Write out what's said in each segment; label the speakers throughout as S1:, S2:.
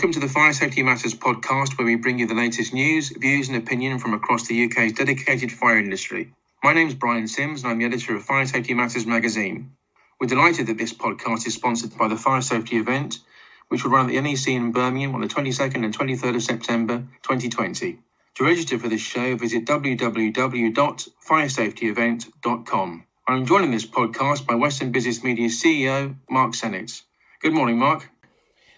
S1: Welcome to the Fire Safety Matters podcast, where we bring you the latest news, views and opinion from across the UK's dedicated fire industry. My name's Brian Sims and I'm the editor of Fire Safety Matters magazine. We're delighted that this podcast is sponsored by the Fire Safety event, which will run at the NEC in Birmingham on the 22nd and 23rd of September 2020. To register for this show, visit www.firesafetyevent.com. I'm joined in this podcast by Western Business Media's CEO, Mark Sennett. Good morning, Mark.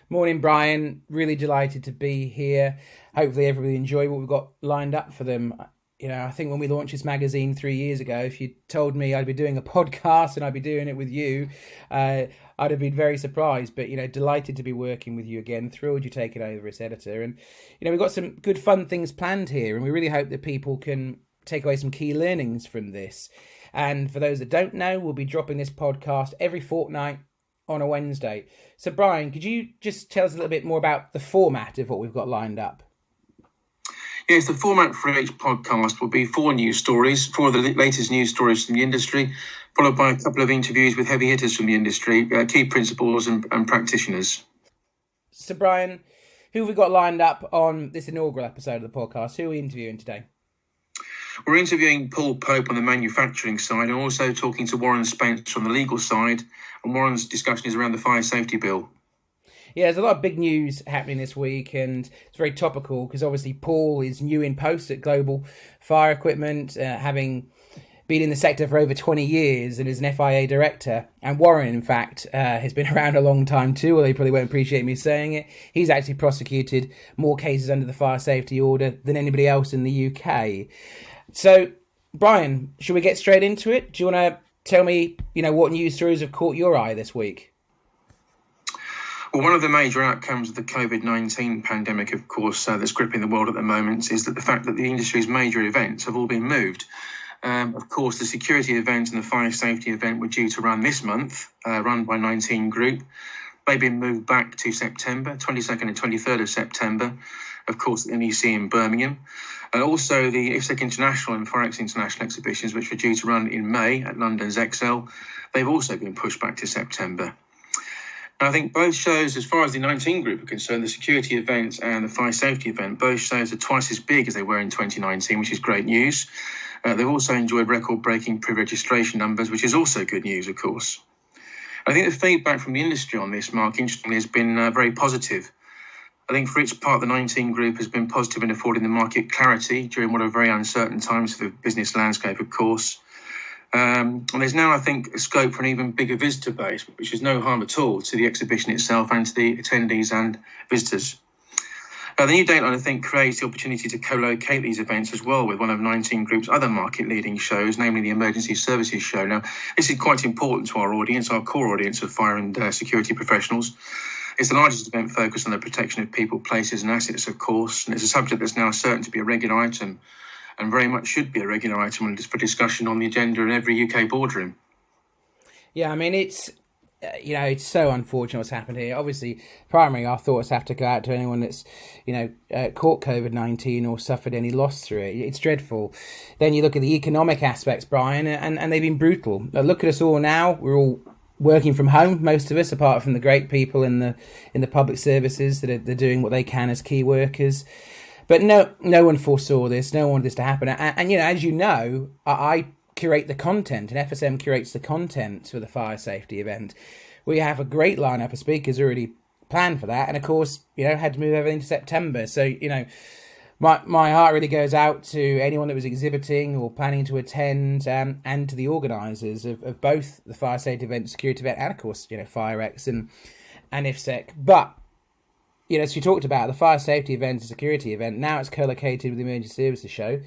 S2: Morning, Brian. Really delighted to be here. Hopefully everybody enjoy what we've got lined up for them. You know, I think when we launched this magazine 3 years ago, if you told me I'd be doing a podcast and I'd be doing it with you, I'd have been very surprised. But, you know, delighted to be working with you again. Thrilled you take it over as editor. And, you know, we've got some good fun things planned here. And we really hope that people can take away some key learnings from this. And for those that don't know, we'll be dropping this podcast every fortnight on a Wednesday. So, Brian, could you just tell us a little bit more about the format of what we've got lined up?
S1: Yes, the format for each podcast will be four of the latest news stories from the industry, followed by a couple of interviews with heavy hitters from the industry, key principals and practitioners.
S2: So, Brian, who have we got lined up on this inaugural episode of the podcast? Who are we interviewing today?
S1: We're interviewing Paul Pope on the manufacturing side and also talking to Warren Spencer on the legal side. And Warren's discussion is around the fire safety bill.
S2: Yeah, there's a lot of big news happening this week and it's very topical because obviously Paul is new in post at Global Fire Equipment, having been in the sector for over 20 years and is an FIA director. And Warren, in fact, has been around a long time too, although you probably won't appreciate me saying it. He's actually prosecuted more cases under the fire safety order than anybody else in the UK. So, Brian, should we get straight into it? Do you want to tell me, what news stories have caught your eye this week?
S1: Well, one of the major outcomes of the COVID-19 pandemic, of course, that's gripping the world at the moment, is that the fact that the industry's major events have all been moved. Of course, the security event and the fire safety event were due to run this month, run by 19 Group. They've been moved back to September, 22nd and 23rd of September, of course, at the NEC in Birmingham. And also the IFSEC International and Forex International exhibitions, which were due to run in May at London's Excel, they've also been pushed back to September. And I think both shows, as far as the 19 Group are concerned, the security event and the fire safety event, both shows are twice as big as they were in 2019, which is great news. They've also enjoyed record-breaking pre-registration numbers, which is also good news, of course. I think the feedback from the industry on this, Mark, interestingly, has been very positive. I think for its part, the 19 Group has been positive in affording the market clarity during what are very uncertain times for the business landscape, of course. And there's now, I think, a scope for an even bigger visitor base, which is no harm at all to the exhibition itself and to the attendees and visitors. The new dateline, I think, creates the opportunity to co-locate these events as well with one of 19 Group's other market-leading shows, namely the Emergency Services Show. Now, this is quite important to our audience, our core audience of fire and security professionals. It's the largest event focused on the protection of people, places and assets, of course, and it's a subject that's now certain to be a regular item and very much should be a regular item for discussion on the agenda in every UK boardroom.
S2: Yeah, I mean, it's so unfortunate what's happened here. Obviously, primarily our thoughts have to go out to anyone that's, caught COVID-19 or suffered any loss through it. It's dreadful. Then you look at the economic aspects, Brian, and they've been brutal. Look at us all now. We're all working from home, most of us, apart from the great people in the public services that are doing what they can as key workers. But no one foresaw this. No one wanted this to happen. And as you know, I curate the content, and FSM curates the content for the fire safety event. We have a great lineup of speakers already planned for that, and of course, had to move everything to September. So, my heart really goes out to anyone that was exhibiting or planning to attend, and to the organisers of both the fire safety event, the security event, and of course, FireX and IFSEC. But as you talked about, the fire safety event, the security event, now it's co-located with the Emergency Services Show.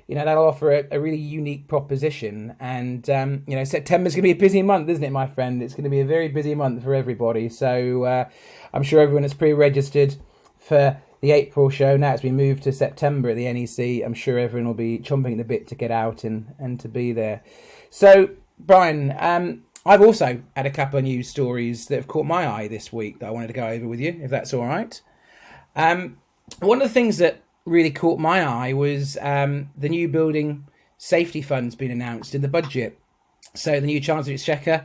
S2: That'll offer a really unique proposition. And, September's going to be a busy month, isn't it, my friend? It's going to be a very busy month for everybody. So I'm sure everyone has pre-registered for the April show. Now it's been moved to September at the NEC. I'm sure everyone will be chomping at the bit to get out and to be there. So, Brian, I've also had a couple of news stories that have caught my eye this week that I wanted to go over with you, if that's all right. One of the things that really caught my eye was the new building safety fund's been announced in the budget. So the new Chancellor of the Exchequer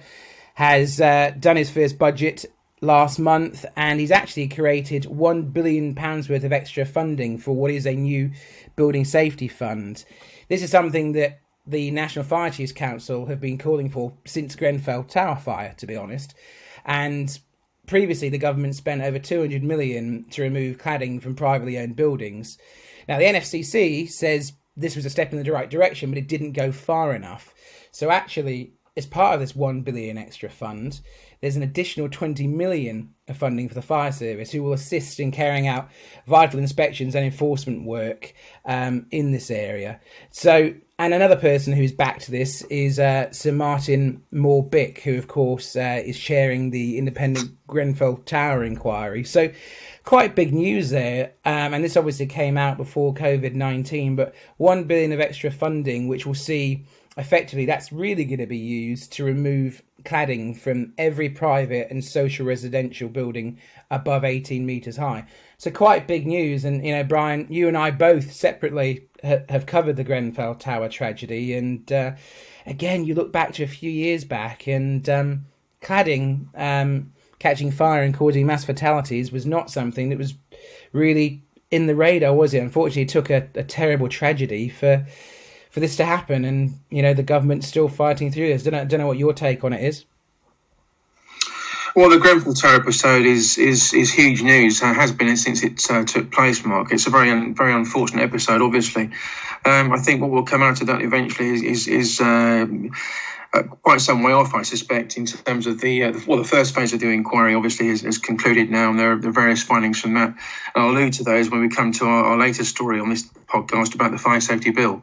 S2: has done his first budget last month, and he's actually created £1 billion worth of extra funding for what is a new building safety fund. This is something that the National Fire Chiefs Council have been calling for since Grenfell Tower fire, to be honest. And previously, the government spent over 200 million to remove cladding from privately owned buildings. Now, the NFCC says this was a step in the right direction, but it didn't go far enough. So actually, as part of this 1 billion extra fund, there's an additional 20 million of funding for the fire service, who will assist in carrying out vital inspections and enforcement work in this area. So, and another person who's backed this is Sir Martin Moore-Bick, who of course is chairing the independent Grenfell Tower inquiry. So quite big news there, and this obviously came out before COVID-19, but 1 billion of extra funding, which will see effectively that's really going to be used to remove cladding from every private and social residential building above 18 metres high. So quite big news. And, you know, Brian, you and I both separately have covered the Grenfell Tower tragedy. And again, you look back to a few years back, and cladding catching fire and causing mass fatalities was not something that was really in the radar, was it? Unfortunately, it took a terrible tragedy for this to happen, and you know the government's still fighting through this. Don't know what your take on it is.
S1: Well, the Grenfell Tower episode is huge news. Has been since it took place, Mark. It's a very unfortunate episode, obviously. I think what will come out of that eventually is quite some way off, I suspect, in terms of the first phase of the inquiry. Obviously, is concluded now, and there are various findings from that. And I'll allude to those when we come to our latest story on this podcast about the fire safety bill.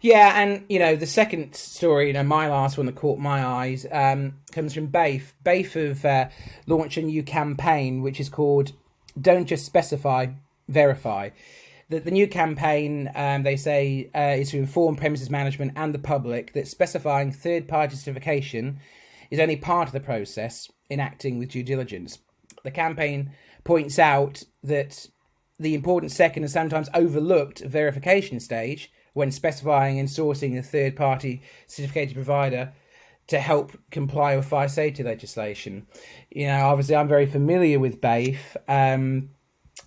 S2: Yeah, and, you know, the second story, you know, my last one that caught my eyes, comes from BAFE. BAFE have launched a new campaign, which is called Don't Just Specify, Verify. The new campaign, they say, is to inform premises management and the public that specifying third-party certification is only part of the process in acting with due diligence. The campaign points out that the important second and sometimes overlooked verification stage when specifying and sourcing a third-party certificated provider to help comply with fire safety legislation. You know, obviously, I'm very familiar with BAFE, and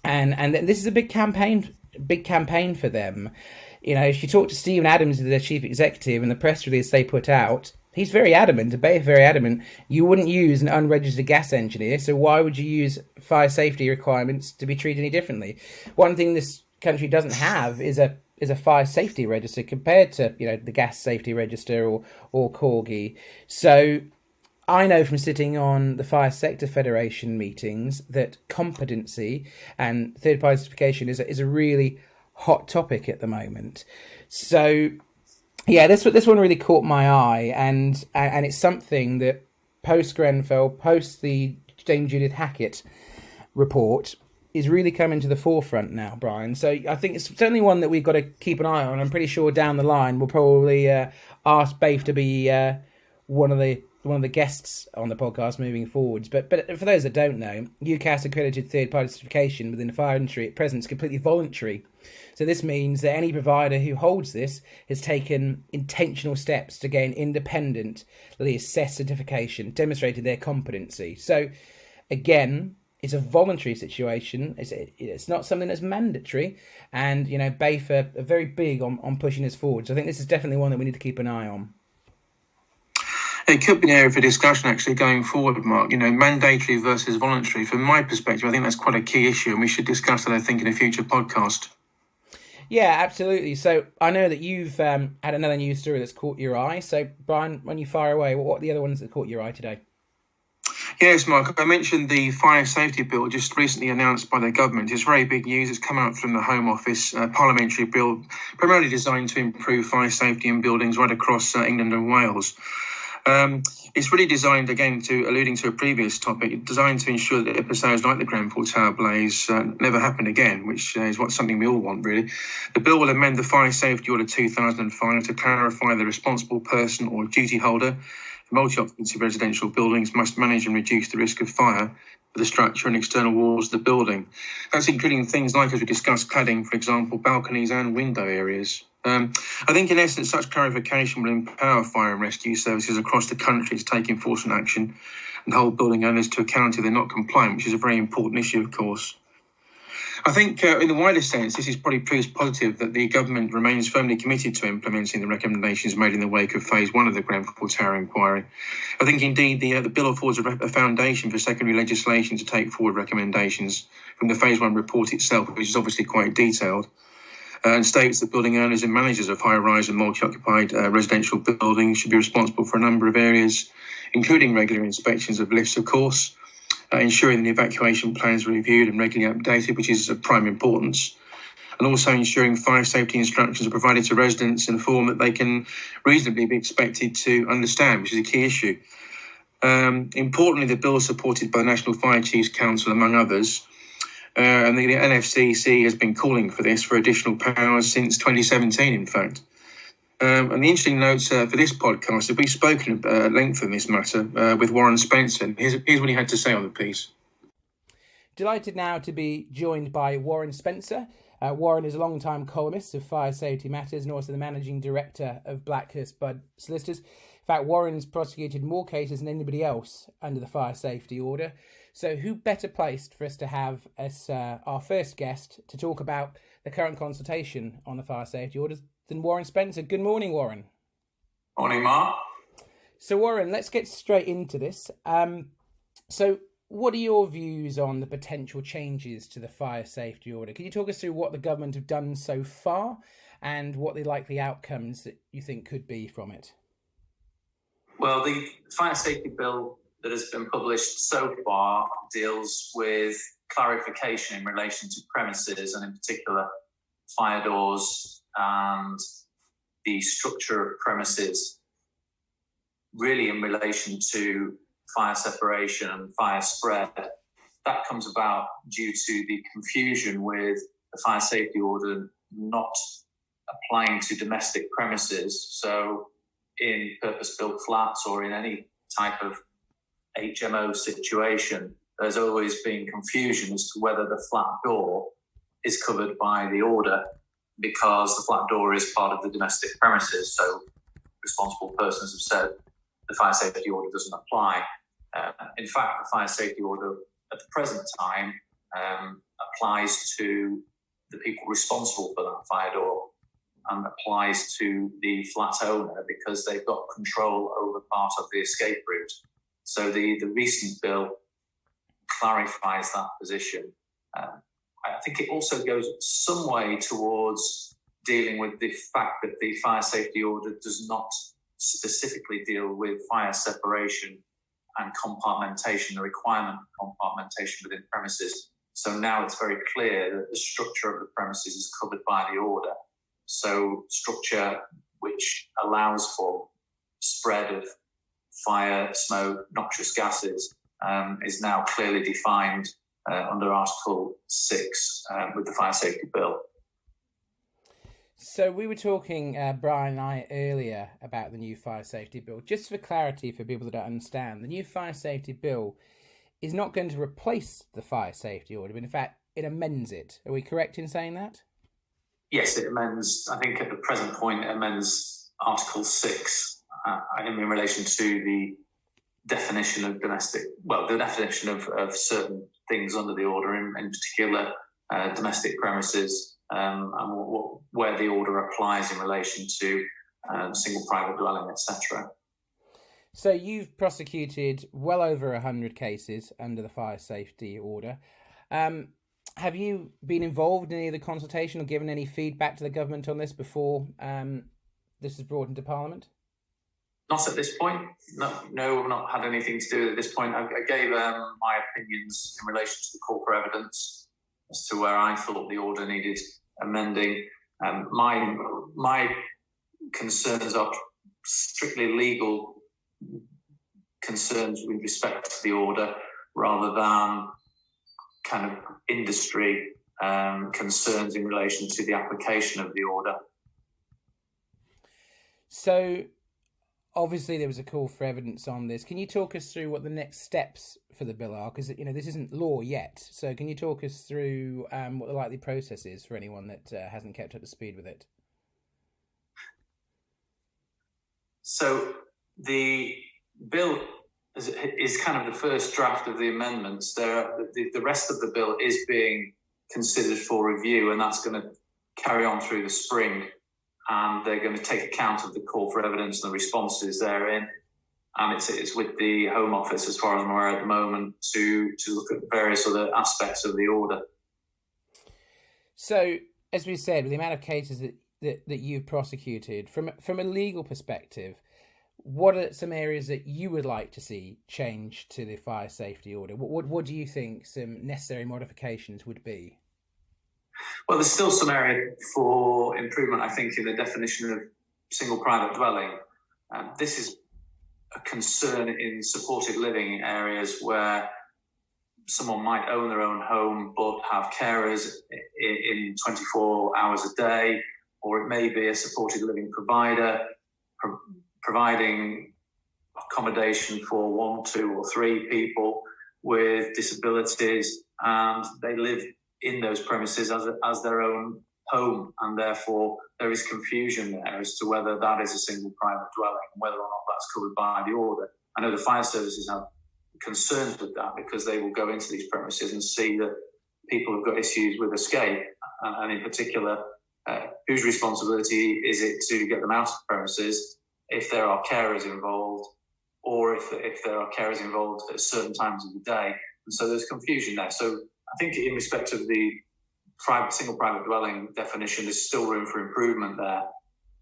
S2: this is a big campaign for them. You know, if you talk to Stephen Adams, their chief executive, and the press release they put out, he's very adamant, BAFE very adamant, you wouldn't use an unregistered gas engineer, so why would you use fire safety requirements to be treated any differently? One thing this country doesn't have is a fire safety register compared to, you know, the gas safety register or Corgi. So I know from sitting on the Fire Sector Federation meetings that competency and third-party certification is a really hot topic at the moment. So yeah, this one really caught my eye, and it's something that post Grenfell, post the Dame Judith Hackett report, is really coming to the forefront now, Brian. So I think it's certainly one that we've got to keep an eye on. I'm pretty sure down the line we'll probably ask BAFE to be one of the guests on the podcast moving forwards. But for those that don't know, UCAS accredited third-party certification within the fire industry at present is completely voluntary. So this means that any provider who holds this has taken intentional steps to gain independently assessed certification, demonstrating their competency. So again, it's a voluntary situation. It's not something that's mandatory. And, you know, BAFE are very big on pushing this forward. So I think this is definitely one that we need to keep an eye on.
S1: It could be an area for discussion actually going forward, Mark. You know, mandatory versus voluntary. From my perspective, I think that's quite a key issue, and we should discuss that, I think, in a future podcast.
S2: Yeah, absolutely. So I know that you've had another news story that's caught your eye. So, Brian, when you fire away, what are the other ones that caught your eye today?
S1: Yes, Mark, I mentioned the fire safety bill just recently announced by the government. It's very big news. It's come out from the Home Office, a parliamentary bill primarily designed to improve fire safety in buildings right across England and Wales. It's really designed, again, alluding to a previous topic, designed to ensure that episodes like the Grenfell Tower blaze never happen again, which is something we all want, really. The bill will amend the Fire Safety Order 2005 to clarify the responsible person or duty holder for multi-occupancy residential buildings must manage and reduce the risk of fire for the structure and external walls of the building. That's including things like, as we discussed, cladding, for example, balconies and window areas. I think, in essence, such clarification will empower fire and rescue services across the country to take enforcement action and hold building owners to account if they're not compliant, which is a very important issue, of course. I think in the wider sense, this is probably proves positive that the government remains firmly committed to implementing the recommendations made in the wake of phase one of the Grenfell Tower inquiry. I think indeed the bill affords a foundation for secondary legislation to take forward recommendations from the phase one report itself, which is obviously quite detailed, and states that building owners and managers of high-rise and multi-occupied residential buildings should be responsible for a number of areas, including regular inspections of lifts, of course, ensuring the evacuation plans are reviewed and regularly updated, which is of prime importance, and also ensuring fire safety instructions are provided to residents in a form that they can reasonably be expected to understand, which is a key issue. Importantly, the bill is supported by the National Fire Chiefs Council, among others, and the NFCC has been calling for this for additional powers since 2017, in fact. And the interesting notes for this podcast, we've spoken at length on this matter with Warren Spencer. Here's what he had to say on the piece.
S2: Delighted now to be joined by Warren Spencer. Warren is a long-time columnist of fire safety matters and also the managing director of Blackhurst Budd Solicitors. In fact, Warren's prosecuted more cases than anybody else under the fire safety order. So who better placed for us to have as our first guest to talk about the current consultation on the fire safety orders than Warren Spencer. Good morning, Warren.
S3: Morning, Mark.
S2: So, Warren, let's get straight into this. So what are your views on the potential changes to the fire safety order? Can you talk us through what the government have done so far and what the likely outcomes that you think could be from it?
S3: Well, the fire safety bill that has been published so far deals with clarification in relation to premises and in particular fire doors and the structure of premises, really in relation to fire separation and fire spread. That comes about due to the confusion with the fire safety order not applying to domestic premises. So in purpose-built flats or in any type of HMO situation, there's always been confusion as to whether the flat door is covered by the order, because the flat door is part of the domestic premises. So responsible persons have said the fire safety order doesn't apply. In fact, the fire safety order at the present time applies to the people responsible for that fire door and applies to the flat owner because they've got control over part of the escape route. So the recent bill clarifies that position. I think it also goes some way towards dealing with the fact that the fire safety order does not specifically deal with fire separation and compartmentation, the requirement of compartmentation within premises. So now it's very clear that the structure of the premises is covered by the order. So structure which allows for spread of fire, smoke, noxious gases is now clearly defined under Article 6 with the Fire Safety Bill.
S2: So we were talking, Brian and I, earlier about the new Fire Safety Bill. Just for clarity for people that don't understand, the new Fire Safety Bill is not going to replace the Fire Safety Order, but in fact it amends it. Are we correct in saying that? Yes,
S3: it amends, I think at the present point, it amends Article 6 in relation to the definition of the definition of certain things under the order, in particular domestic premises, and where the order applies in relation to single private dwelling, etc.
S2: So you've prosecuted well over 100 cases under the fire safety order. Have you been involved in any of the consultation or given any feedback to the government on this before this is brought into Parliament?
S3: Not at this point. No, I've not had anything to do with it at this point. I gave my opinions in relation to the call for evidence as to where I thought the order needed amending. My concerns are strictly legal concerns with respect to the order, rather than kind of industry concerns in relation to the application of the order.
S2: So obviously there was a call for evidence on this. Can you talk us through what the next steps for the bill are? Because, this isn't law yet. So can you talk us through what the likely process is for anyone that hasn't kept up to speed with it?
S3: So the bill is kind of the first draft of the amendments. The rest of the bill is being considered for review, and that's going to carry on through the spring. And they're going to take account of the call for evidence and the responses therein. And it's with the Home Office, as far as I'm aware at the moment, to look at various other aspects of the order.
S2: So, as we said, with the amount of cases that you've prosecuted, from a legal perspective, what are some areas that you would like to see change to the fire safety order? What do you think some necessary modifications would be?
S3: Well, there's still some area for improvement, I think, in the definition of single private dwelling. This is a concern in supported living areas where someone might own their own home but have carers in 24 hours a day, or it may be a supported living provider providing accommodation for 1, 2, or 3 people with disabilities, and they live in those premises as their own home, and therefore there is confusion there as to whether that is a single private dwelling and whether or not that's covered by the order. I know the fire services have concerns with that because they will go into these premises and see that people have got issues with escape, and in particular, whose responsibility is it to get them out of the premises if there are carers involved, or if there are carers involved at certain times of the day. And so there's confusion there. So I think in respect of the single private dwelling definition, there's still room for improvement there.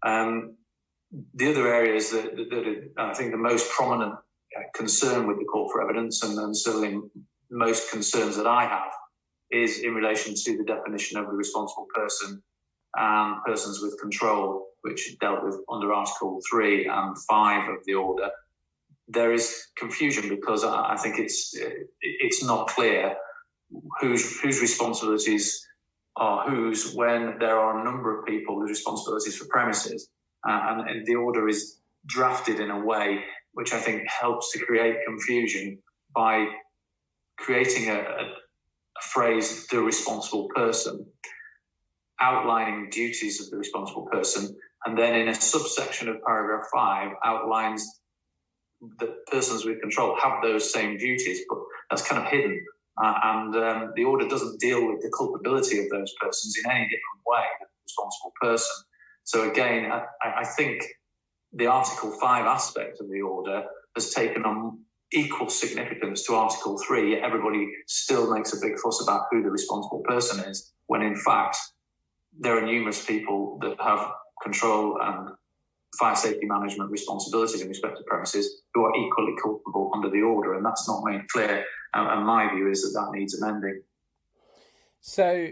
S3: The other areas that are, I think, the most prominent concern with the call for evidence, and certainly most concerns that I have, is in relation to the definition of the responsible person and persons with control, which dealt with under Article 3 and 5 of the order. There is confusion because I think it's not clear whose responsibilities are whose when there are a number of people with responsibilities for premises, and the order is drafted in a way which I think helps to create confusion by creating a phrase, the responsible person, outlining duties of the responsible person, and then in a subsection of paragraph 5 outlines that persons with control have those same duties, but that's kind of hidden. And the order doesn't deal with the culpability of those persons in any different way than the responsible person. So again, I think the Article 5 aspect of the order has taken on equal significance to Article 3, yet everybody still makes a big fuss about who the responsible person is, when in fact there are numerous people that have control and fire safety management responsibilities in respect to premises who are equally culpable under the order, and that's not made clear. And my view is that needs amending.
S2: So,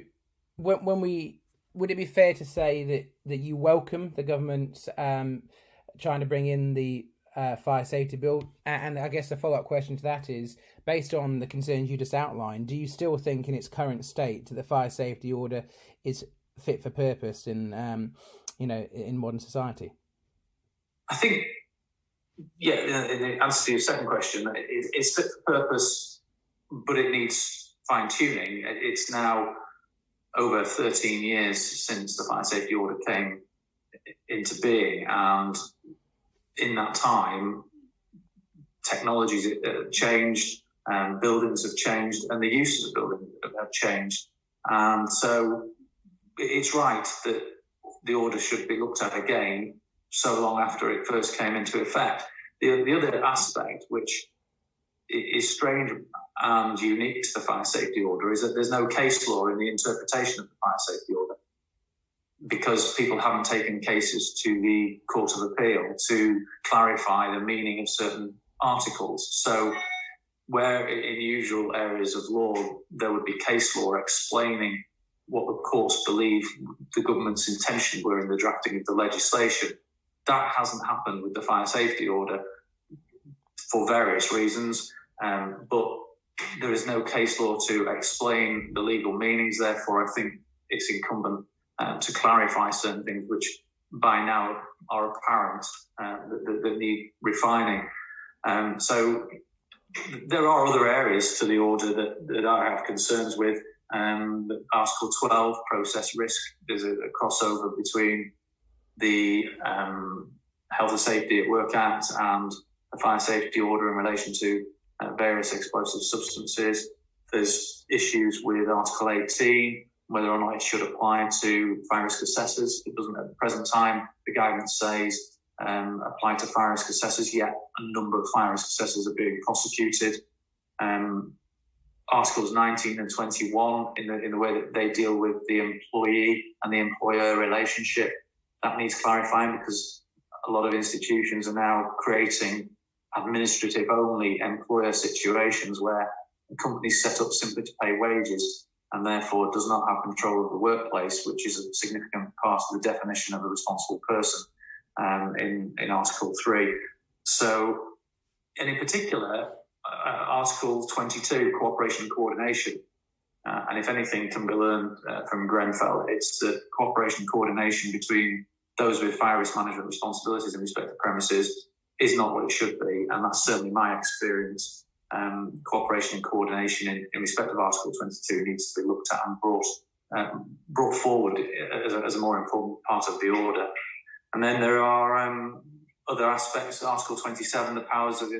S2: would it be fair to say that you welcome the government trying to bring in the fire safety bill? And I guess the follow-up question to that is, based on the concerns you just outlined, do you still think in its current state that the fire safety order is fit for purpose in modern society?
S3: I think, in answer to your second question, it's fit for purpose, but it needs fine-tuning. It's now over 13 years since the fire safety order came into being, and in that time, technologies have changed, buildings have changed, and the uses of buildings have changed. And so it's right that the order should be looked at again so long after it first came into effect. The other aspect, which is strange and unique to the fire safety order, is that there's no case law in the interpretation of the fire safety order, because people haven't taken cases to the Court of Appeal to clarify the meaning of certain articles. So where in usual areas of law there would be case law explaining what the courts believe the government's intention were in the drafting of the legislation, that hasn't happened with the fire safety order for various reasons, but there is no case law to explain the legal meanings. Therefore, I think it's incumbent to clarify certain things which by now are apparent that need refining. So there are other areas to the order that I have concerns with. Article 12, process risk, there's a crossover between the Health and Safety at Work Act and the Fire Safety Order in relation to various explosive substances. There's issues with Article 18, whether or not it should apply to fire risk assessors. It doesn't at the present time. The guidance says apply to fire risk assessors, yet a number of fire risk assessors are being prosecuted. Articles 19 and 21 in the way that they deal with the employee and the employer relationship, that needs clarifying, because a lot of institutions are now creating administrative-only employer situations where the company's set up simply to pay wages and therefore does not have control of the workplace, which is a significant part of the definition of a responsible person in Article 3. So, and in particular, Article 22, cooperation and coordination. And if anything can be learned from Grenfell, it's that cooperation and coordination between those with fire risk management responsibilities in respect to premises is not what it should be. And that's certainly my experience. Cooperation and coordination in respect of Article 22 needs to be looked at and brought forward as a more important part of the order. And then there are other aspects. Article 27, the powers of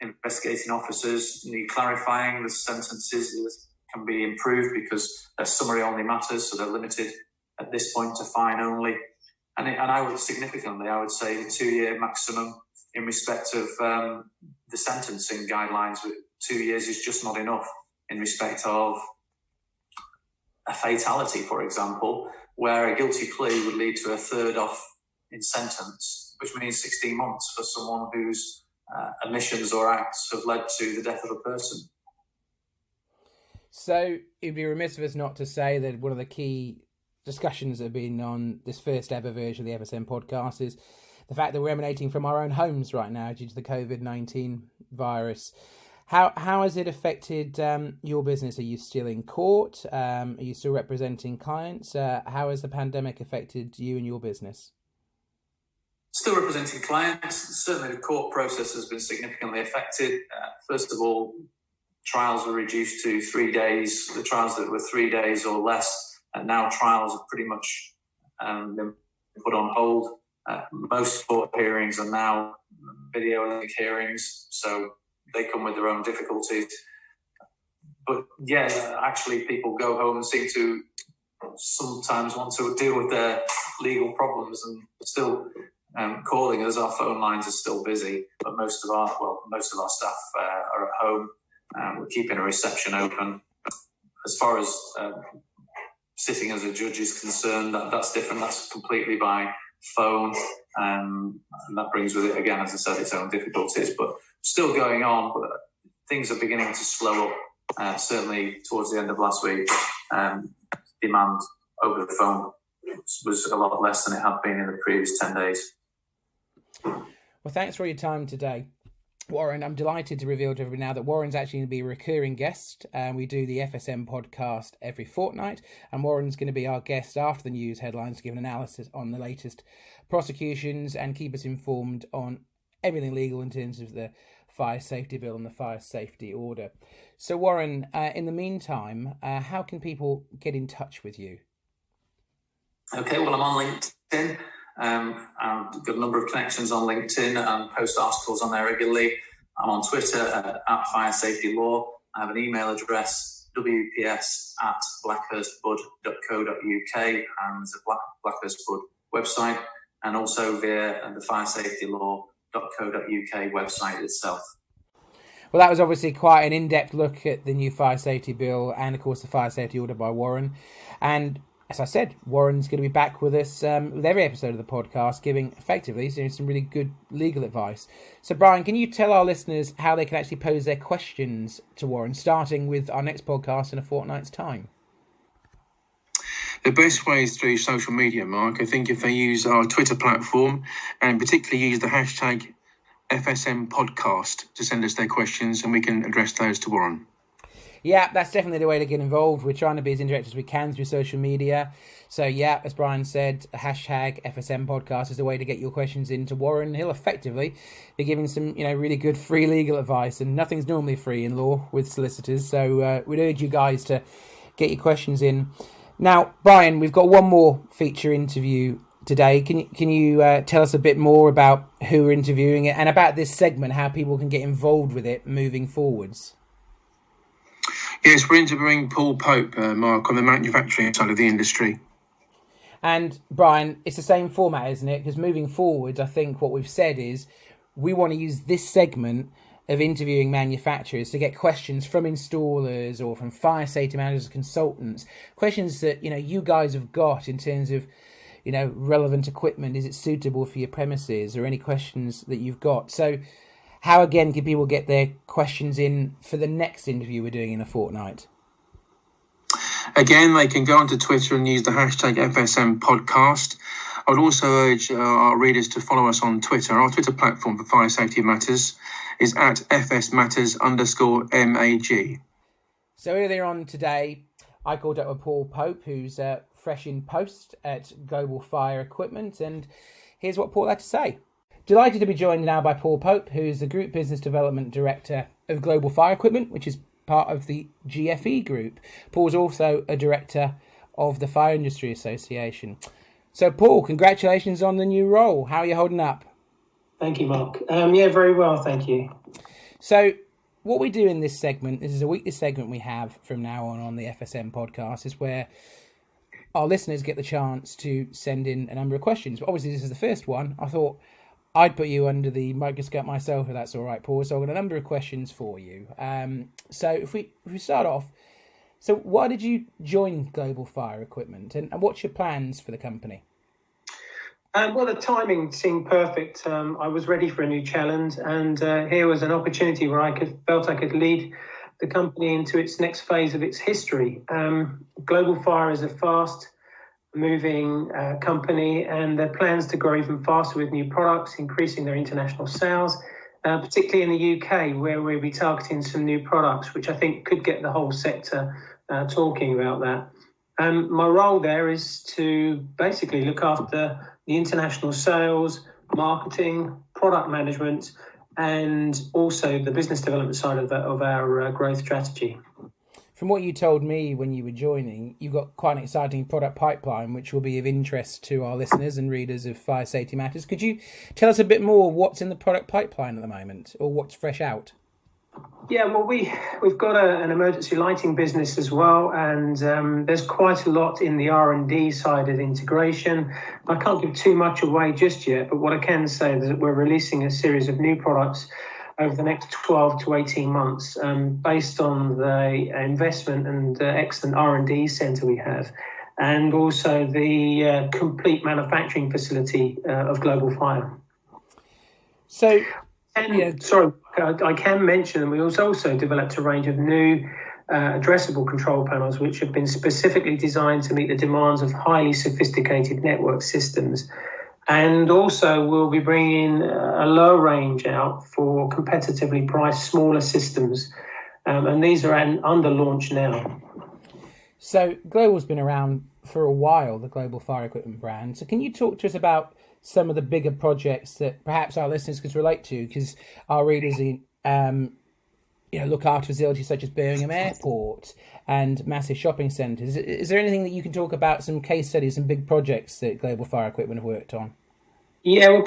S3: investigating officers need clarifying. The sentences can be improved because they're summary-only matters, so they're limited at this point to fine only. And I would say the 2-year maximum in respect of the sentencing guidelines. 2 years is just not enough in respect of a fatality, for example, where a guilty plea would lead to a third off in sentence, which means 16 months for someone whose omissions or acts have led to the death of a person.
S2: So it'd be remiss of us not to say that one of the key discussions that have been on this first ever version of the FSM podcast is the fact that we're emanating from our own homes right now due to the COVID-19 virus. How has it affected your business? Are you still in court? Are you still representing clients? How has the pandemic affected you and your business?
S3: Still representing clients. Certainly the court process has been significantly affected. First of all, trials were reduced to 3 days. The trials that were 3 days or less, and now trials are pretty much been put on hold. Most court hearings are now video link hearings, so they come with their own difficulties. But yeah, actually people go home and seem to sometimes want to deal with their legal problems and still calling us. Our phone lines are still busy, but most of our staff are at home. We're keeping a reception open. As far as sitting as a judge is concerned, that's different. That's completely by phone, and that brings with it, again, as I said, its own difficulties, but still going on. But things are beginning to slow up. Certainly towards the end of last week, demand over the phone was a lot less than it had been in the previous 10 days.
S2: Well, thanks for your time today, Warren. I'm delighted to reveal to everybody now that Warren's actually going to be a recurring guest. We do the FSM podcast every fortnight, and Warren's going to be our guest after the news headlines to give an analysis on the latest prosecutions and keep us informed on everything legal in terms of the fire safety bill and the fire safety order. So, Warren, in the meantime, how can people get in touch with you?
S3: Okay, well, I'm on LinkedIn. I've got a number of connections on LinkedIn and post articles on there regularly. I'm on Twitter at Fire Safety Law. I have an email address, wps@blackhurstbud.co.uk, and the Blackhurst Bud website, and also via the firesafetylaw.co.uk website itself.
S2: Well, that was obviously quite an in-depth look at the new fire safety bill and, of course, the fire safety order by Warren. And as I said, Warren's going to be back with us with every episode of the podcast, giving effectively some really good legal advice. So, Brian, can you tell our listeners how they can actually pose their questions to Warren, starting with our next podcast in a fortnight's time?
S1: The best way is through social media, Mark. I think if they use our Twitter platform and particularly use the hashtag FSM Podcast to send us their questions, and we can address those to Warren.
S2: Yeah, that's definitely the way to get involved. We're trying to be as interactive as we can through social media. So yeah, as Brian said, hashtag FSM Podcast is the way to get your questions into Warren. He'll effectively be giving some, really good free legal advice, and nothing's normally free in law with solicitors. So we'd urge you guys to get your questions in. Now, Brian, we've got one more feature interview today. Can you tell us a bit more about who we're interviewing it and about this segment, how people can get involved with it moving forwards?
S1: Yes, we're interviewing Paul Pope, Mark, on the manufacturing side of the industry.
S2: And Brian, it's the same format, isn't it? Because moving forwards, I think what we've said is we want to use this segment of interviewing manufacturers to get questions from installers or from fire safety managers, consultants, questions that, you guys have got in terms of, relevant equipment. Is it suitable for your premises, or any questions that you've got? So how, again, can people get their questions in for the next interview we're doing in a fortnight?
S1: Again, they can go onto Twitter and use the hashtag FSM Podcast. I would also urge our readers to follow us on Twitter. Our Twitter platform for Fire Safety Matters is at FSMatters_MAG.
S2: So earlier on today, I called up with Paul Pope, who's fresh in post at Global Fire Equipment, and here's what Paul had to say. Delighted to be joined now by Paul Pope, who's the Group Business Development Director of Global Fire Equipment, which is part of the GFE group. Paul's also a director of the Fire Industry Association. So, Paul, congratulations on the new role. How are you holding up?
S4: Thank you, Mark. Yeah, very well, thank you.
S2: So, what we do in this segment, this is a weekly segment we have from now on the FSM podcast, is where our listeners get the chance to send in a number of questions. But obviously, this is the first one. I thought I'd put you under the microscope myself, if that's all right, Paul. So I've got a number of questions for you. So if we start off, so why did you join Global Fire Equipment, and what's your plans for the company?
S4: Well, the timing seemed perfect. I was ready for a new challenge, and here was an opportunity where I felt I could lead the company into its next phase of its history. Global Fire is a fast-moving company, and their plans to grow even faster with new products, increasing their international sales, particularly in the UK, where we'll be targeting some new products, which I think could get the whole sector talking about that. My role there is to basically look after the international sales, marketing, product management, and also the business development side of our growth strategy.
S2: From what you told me when you were joining, you've got quite an exciting product pipeline, which will be of interest to our listeners and readers of Fire Safety Matters. Could you tell us a bit more what's in the product pipeline at the moment, or what's fresh out?
S4: Yeah, well, we've got an emergency lighting business as well, and there's quite a lot in the R&D side of integration. I can't give too much away just yet, but what I can say is that we're releasing a series of new products over the next 12 to 18 months based on the investment and excellent R&D centre we have, and also the complete manufacturing facility of Global Fire.
S2: So,
S4: sorry, I can mention we also developed a range of new addressable control panels which have been specifically designed to meet the demands of highly sophisticated network systems. And also we'll be bringing a low range out for competitively priced smaller systems. And these are under launch now.
S2: So Global's been around for a while, the Global Fire Equipment brand. So can you talk to us about some of the bigger projects that perhaps our listeners could relate to? Because our readers look after facilities such as Birmingham Airport and massive shopping centres. Is there anything that you can talk about, some case studies, some big projects that Global Fire Equipment have worked on? Yeah, well,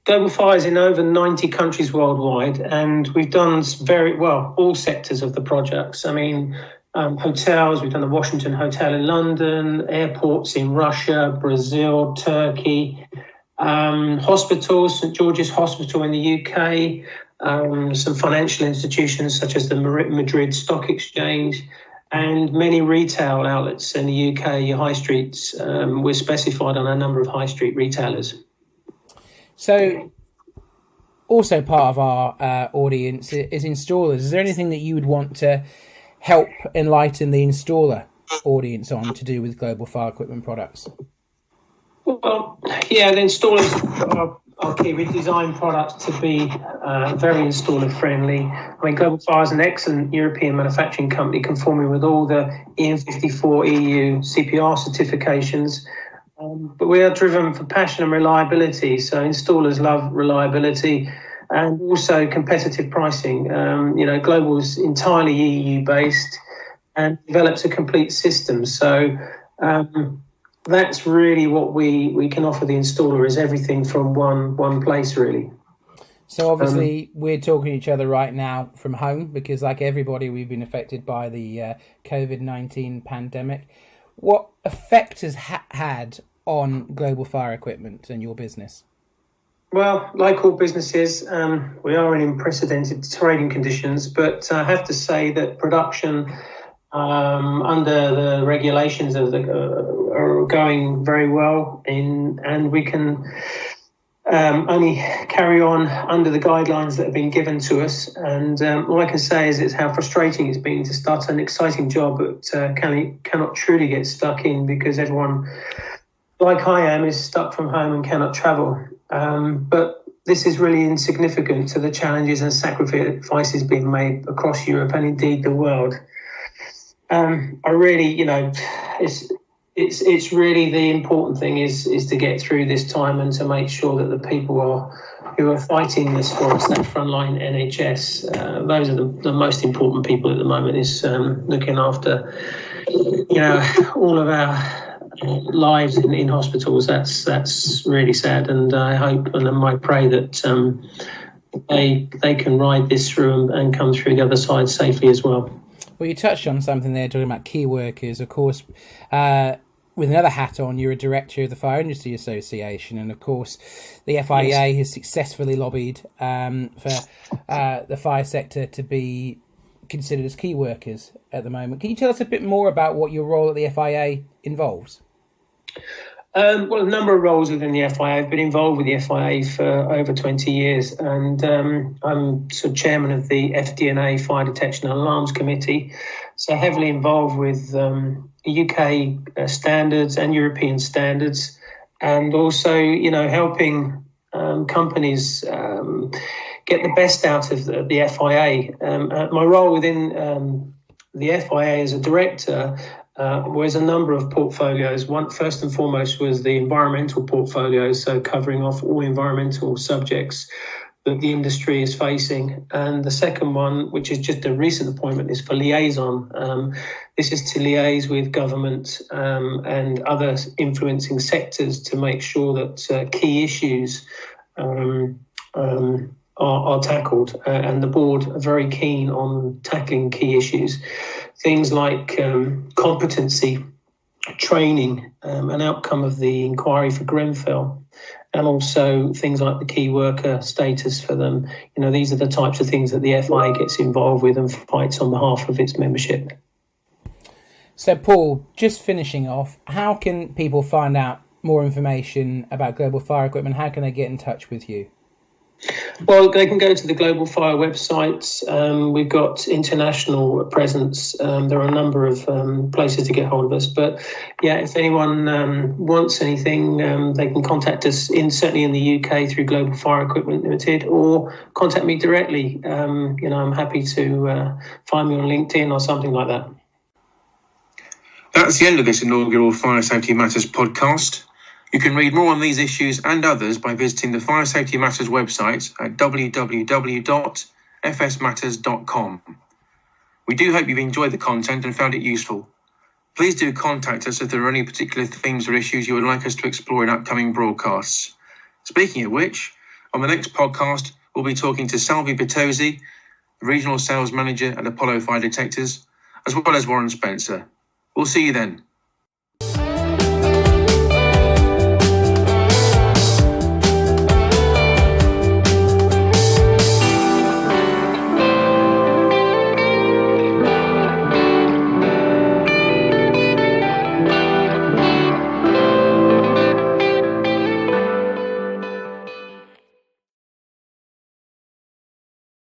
S4: Global Fire is in over 90 countries worldwide, and we've done very well all sectors of the projects. I mean, hotels, we've done the Washington Hotel in London, airports in Russia, Brazil, Turkey, hospitals, St George's Hospital in the UK, some financial institutions such as the Madrid Stock Exchange, and many retail outlets in the UK, high streets. We're specified on a number of high street retailers.
S2: So, also part of our audience is installers. Is there anything that you would want to help enlighten the installer audience on to do with Global Fire Equipment products?
S4: Well, yeah, the installers are key. We design products to be very installer friendly. I mean, Global Fire is an excellent European manufacturing company conforming with all the EN54 EU CPR certifications. But we are driven for passion and reliability. So installers love reliability and also competitive pricing. Global is entirely EU based and develops a complete system. So that's really what we can offer the installer, is everything from one place, really.
S2: So obviously we're talking to each other right now from home because, like everybody, we've been affected by the COVID-19 pandemic. What effect has had on Global Fire Equipment and your business?
S4: Well, like all businesses, we are in unprecedented trading conditions, but I have to say that production under the regulations are going very well, and we can only carry on under the guidelines that have been given to us. And all I can say is how frustrating it's been to start an exciting job, but cannot truly get stuck in because everyone, like I am, is stuck from home and cannot travel. But this is really insignificant to the challenges and sacrifices being made across Europe and indeed the world. I really, it's really the important thing is to get through this time and to make sure that the people who are fighting this for us, that frontline NHS, those are the most important people at the moment, is looking after, all of our lives in hospitals. That's really sad, and I hope and I pray that they can ride this through and come through the other side safely as well.
S2: Well, you touched on something there, talking about key workers. Of course, with another hat on, you're a director of the Fire Industry Association, and of course, the FIA has successfully lobbied for the fire sector to be considered as key workers at the moment. Can you tell us a bit more about what your role at the FIA involves?
S4: Well, a number of roles within the FIA. I've been involved with the FIA for over 20 years, and I'm sort of chairman of the FD&A Fire Detection and Alarms Committee, so heavily involved with UK standards and European standards, and also, helping companies get the best out of the FIA. My role within the FIA as a director was a number of portfolios. One, first and foremost, was the environmental portfolio, so covering off all environmental subjects that the industry is facing. And the second one, which is just a recent appointment, is for liaison. This is to liaise with government and other influencing sectors to make sure that key issues are tackled, and the board are very keen on tackling key issues. Things like competency, training, an outcome of the inquiry for Grenfell, and also things like the key worker status for them. These are the types of things that the FIA gets involved with and fights on behalf of its membership.
S2: So, Paul, just finishing off, how can people find out more information about Global Fire Equipment? How can they get in touch with you?
S4: Well, they can go to the Global Fire website. We've got international presence. There are a number of places to get hold of us. But yeah, if anyone wants anything, they can contact us certainly in the UK through Global Fire Equipment Limited, or contact me directly. I'm happy to find me on LinkedIn or something like that.
S1: That's the end of this inaugural Fire Safety Matters podcast. You can read more on these issues and others by visiting the Fire Safety Matters website at www.fsmatters.com. We do hope you've enjoyed the content and found it useful. Please do contact us if there are any particular themes or issues you would like us to explore in upcoming broadcasts. Speaking of which, on the next podcast, we'll be talking to Salvi Bertozzi, Regional Sales Manager at Apollo Fire Detectors, as well as Warren Spencer. We'll see you then.